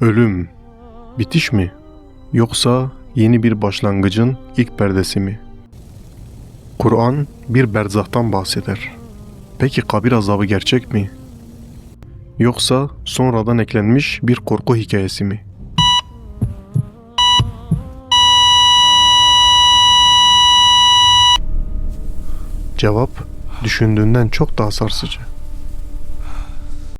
Ölüm, bitiş mi? Yoksa yeni bir başlangıcın ilk perdesi mi? Kur'an bir berzahtan bahseder. Peki kabir azabı gerçek mi? Yoksa sonradan eklenmiş bir korku hikayesi mi? Cevap, düşündüğünden çok daha sarsıcı.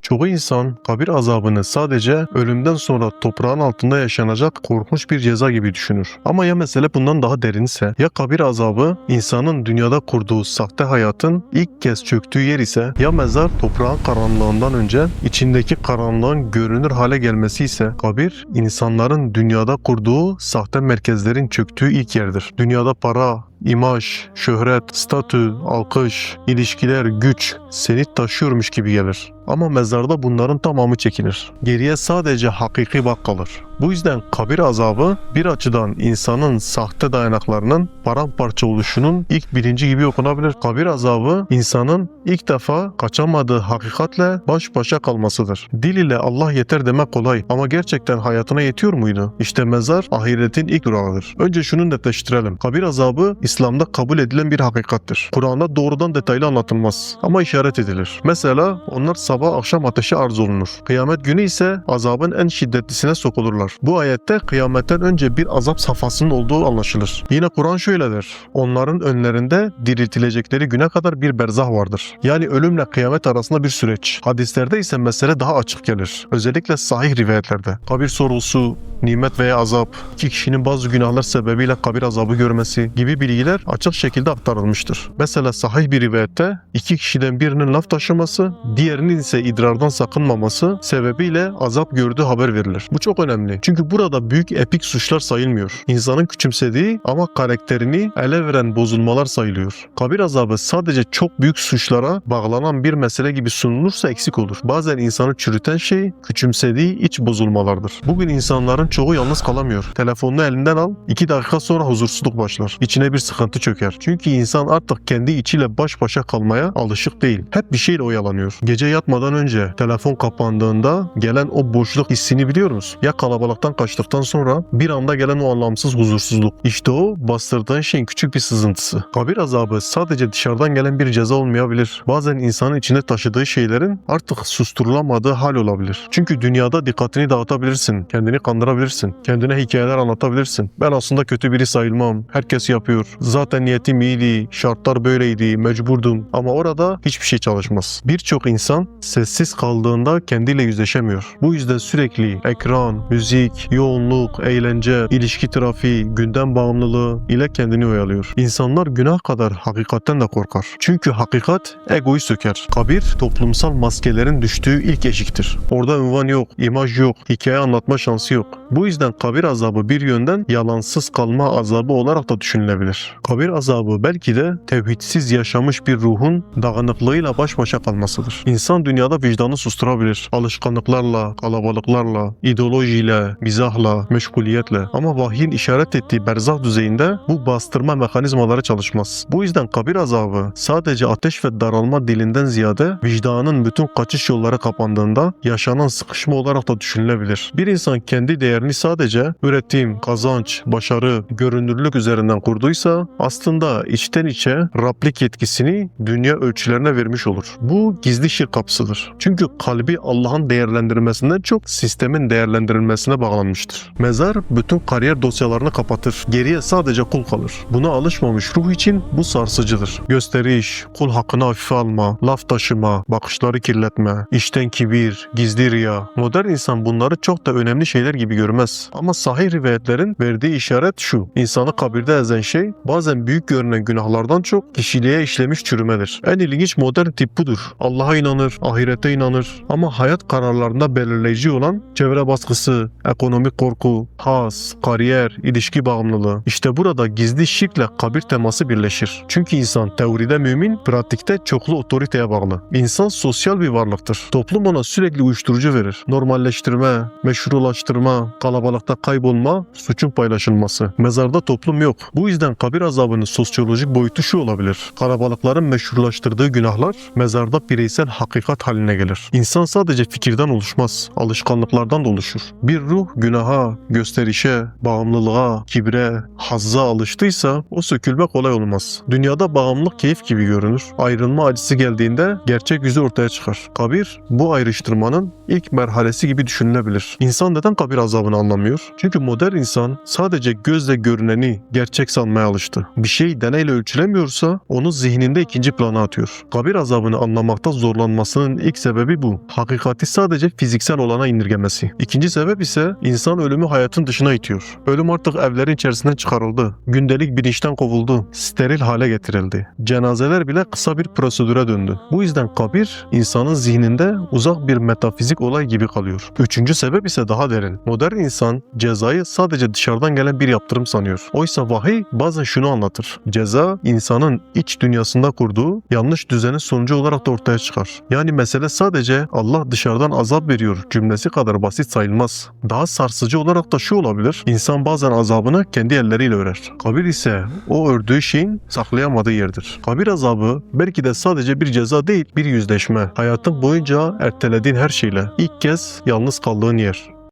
Çoğu insan kabir azabını sadece ölümden sonra toprağın altında yaşanacak korkunç bir ceza gibi düşünür. Ama ya mesele bundan daha derinse, ya kabir azabı insanın dünyada kurduğu sahte hayatın ilk kez çöktüğü yer ise, ya mezar toprağın karanlığından önce içindeki karanlığın görünür hale gelmesi ise, kabir insanların dünyada kurduğu sahte merkezlerin çöktüğü ilk yerdir. Dünyada para, İmaj, şöhret, statü, alkış, ilişkiler, güç seni taşıyormuş gibi gelir. Ama mezarda bunların tamamı çekilir. Geriye sadece hakiki bak kalır. Bu yüzden kabir azabı bir açıdan insanın sahte dayanaklarının paramparça oluşunun ilk bilinci gibi okunabilir. Kabir azabı insanın ilk defa kaçamadığı hakikatle baş başa kalmasıdır. Dil ile Allah yeter demek kolay ama gerçekten hayatına yetiyor muydu? İşte mezar ahiretin ilk durağıdır. Önce şunu netleştirelim. Kabir azabı İslam'da kabul edilen bir hakikattir. Kur'an'da doğrudan detaylı anlatılmaz ama işaret edilir. Mesela onlar sabah akşam ateşe arz olunur. Kıyamet günü ise azabın en şiddetlisine sokulurlar. Bu ayette kıyametten önce bir azap safhasının olduğu anlaşılır. Yine Kur'an şöyle der. Onların önlerinde diriltilecekleri güne kadar bir berzah vardır. Yani ölümle kıyamet arasında bir süreç. Hadislerde ise mesele daha açık gelir. Özellikle sahih rivayetlerde. Kabir sorusu, nimet veya azap, iki kişinin bazı günahlar sebebiyle kabir azabı görmesi gibi bilgiler açık şekilde aktarılmıştır. Mesela sahih bir rivayette iki kişiden birinin laf taşıması, diğerinin ise idrardan sakınmaması sebebiyle azap gördüğü haber verilir. Bu çok önemli. Çünkü burada büyük epik suçlar sayılmıyor. İnsanın küçümsediği ama karakterini ele veren bozulmalar sayılıyor. Kabir azabı sadece çok büyük suçlara bağlanan bir mesele gibi sunulursa eksik olur. Bazen insanı çürüten şey küçümsediği iç bozulmalardır. Bugün insanların çoğu yalnız kalamıyor. Telefonunu elinden al, 2 dakika sonra huzursuzluk başlar. İçine bir sıkıntı çöker. Çünkü insan artık kendi içiyle baş başa kalmaya alışık değil. Hep bir şeyle oyalanıyor. Gece yatmadan önce telefon kapandığında gelen o boşluk hissini biliyor musun? Ya kalabalıktan kaçtıktan sonra bir anda gelen o anlamsız huzursuzluk. İşte o bastırdığın şeyin küçük bir sızıntısı. Kabir azabı sadece dışarıdan gelen bir ceza olmayabilir. Bazen insanın içinde taşıdığı şeylerin artık susturulamadığı hal olabilir. Çünkü dünyada dikkatini dağıtabilirsin. Kendini kandırabilirsin. Kendine hikayeler anlatabilirsin. Ben aslında kötü biri sayılmam. Herkes yapıyor. Zaten niyetim iyiydi. Şartlar böyleydi. Mecburdum. Ama orada hiçbir şey çalışmaz. Birçok insan sessiz kaldığında kendiyle yüzleşemiyor. Bu yüzden sürekli ekran, müzik, yoğunluk, eğlence, ilişki trafiği, gündem bağımlılığı ile kendini oyalıyor. İnsanlar günah kadar hakikatten de korkar. Çünkü hakikat egoyu söker. Kabir toplumsal maskelerin düştüğü ilk eşiktir. Orada ünvan yok, imaj yok, hikaye anlatma şansı yok. Bu yüzden kabir azabı bir yönden yalansız kalma azabı olarak da düşünülebilir. Kabir azabı belki de tevhidsiz yaşamış bir ruhun dağınıklığıyla baş başa kalmasıdır. İnsan dünyada vicdanı susturabilir. Alışkanlıklarla, kalabalıklarla, ideolojiyle, mizahla, meşguliyetle. Ama vahyin işaret ettiği berzah düzeyinde bu bastırma mekanizmaları çalışmaz. Bu yüzden kabir azabı sadece ateş ve daralma dilinden ziyade vicdanın bütün kaçış yolları kapandığında yaşanan sıkışma olarak da düşünülebilir. Bir insan kendi değerini sadece üretim, kazanç, başarı, görünürlük üzerinden kurduysa aslında içten içe Rablik yetkisini dünya ölçülerine vermiş olur. Bu gizli şirk kapısıdır. Çünkü kalbi Allah'ın değerlendirmesinden çok sistemin değerlendirilmesine bağlanmıştır. Mezar bütün kariyer dosyalarını kapatır. Geriye sadece kul kalır. Buna alışmamış ruh için bu sarsıcıdır. Gösteriş, kul hakkını hafife alma, laf taşıma, bakışları kirletme, içten kibir, gizli riya. Modern insan bunları çok da önemli şeyler gibi görmez. Ama sahih rivayetlerin verdiği işaret şu. İnsanı kabirde ezen şey bazen büyük görünen günahlardan çok kişiliğe işlemiş çürümedir. En ilginç modern tip budur. Allah'a inanır, ahirete inanır ama hayat kararlarında belirleyici olan çevre baskısı, ekonomik korku, haz, kariyer, ilişki bağımlılığı. İşte burada gizli şirkle kabir teması birleşir. Çünkü insan teoride mümin, pratikte çoklu otoriteye bağlı. İnsan sosyal bir varlıktır. Toplum ona sürekli uyuşturucu verir. Normalleştirme, meşrulaştırma, kalabalıkta kaybolma, suçun paylaşılması. Mezarda toplum yok. Bu yüzden kabir azabının sosyolojik boyutu şu olabilir. Kalabalıkların meşrulaştırdığı günahlar mezarda bireysel hakikat haline gelir. İnsan sadece fikirden oluşmaz, alışkanlıklardan da oluşur. Bir ruh günaha, gösterişe, bağımlılığa, kibre, hazza alıştıysa o sökülme kolay olmaz. Dünyada bağımlılık keyif gibi görünür. Ayrılma acısı geldiğinde gerçek yüzü ortaya çıkar. Kabir bu ayrıştırmanın ilk merhalesi gibi düşünülebilir. İnsan neden kabir azabını anlamıyor? Çünkü modern insan sadece gözle görüneni gerçek sanmaya alıştı. Bir şey deneyle ölçülemiyorsa onu zihninde ikinci plana atıyor. Kabir azabını anlamakta zorlanmasının ilk sebebi bu. Hakikati sadece fiziksel olana indirgemesi. İkinci sebep ise insan ölümü hayatın dışına itiyor. Ölüm artık evlerin içerisinden çıkarıldı. Gündelik bilinçten kovuldu. Steril hale getirildi. Cenazeler bile kısa bir prosedüre döndü. Bu yüzden kabir insanın zihninde uzak bir metafizik olay gibi kalıyor. Üçüncü sebep ise daha derin. Modern insan cezayı sadece dışarıdan gelen bir yaptırım sanıyor. Oysa vahiy bazen şunu anlatır. Ceza insanın iç dünyasında kurduğu yanlış düzenin sonucu olarak da ortaya çıkar. Yani mesele sadece Allah dışarıdan azap veriyor cümlesi kadar basit sayılmaz. Daha sarsıcı olarak da şu olabilir. İnsan bazen azabını kendi elleriyle örer. Kabir ise o ördüğü şeyin saklayamadığı yerdir. Kabir azabı belki de sadece bir ceza değil, bir yüzleşme. Hayatın boyunca ertelediğin her şeyle ilk kez yalnız kaldığın yer.